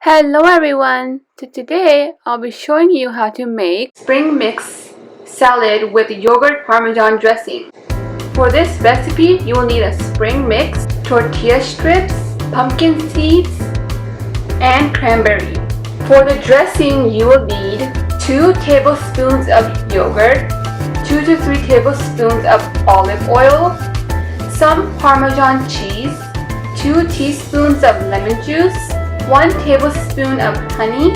Hello everyone! Today I'll be showing you how to make spring mix salad with yogurt parmesan dressing. For this recipe, you will need a spring mix, tortilla strips, pumpkin seeds, and cranberry. For the dressing, you will need 2 tablespoons of yogurt, 2 to 3 tablespoons of olive oil, some Parmesan cheese, 2 teaspoons of lemon juice, 1 tablespoon of honey,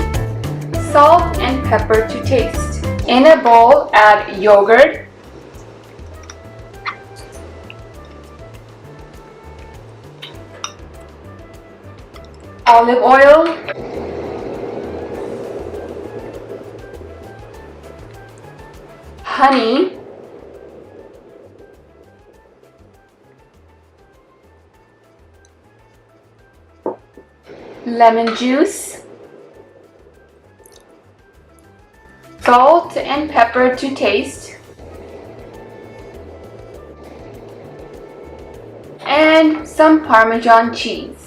salt and pepper to taste. In a bowl, add yogurt, olive oil, honey, lemon juice, salt and pepper to taste, and some Parmesan cheese.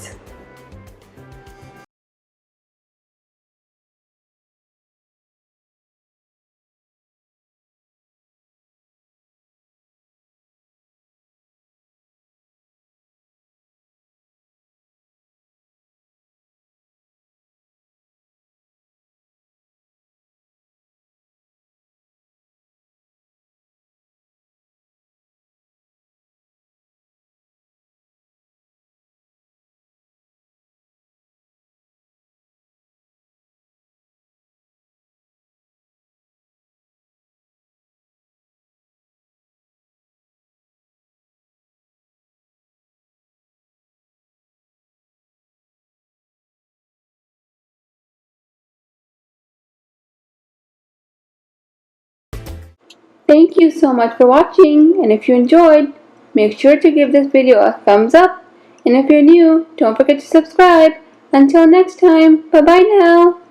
Thank you so much for watching, and if you enjoyed, make sure to give this video a thumbs up, and if you're new, don't forget to subscribe. Until next time, bye bye now.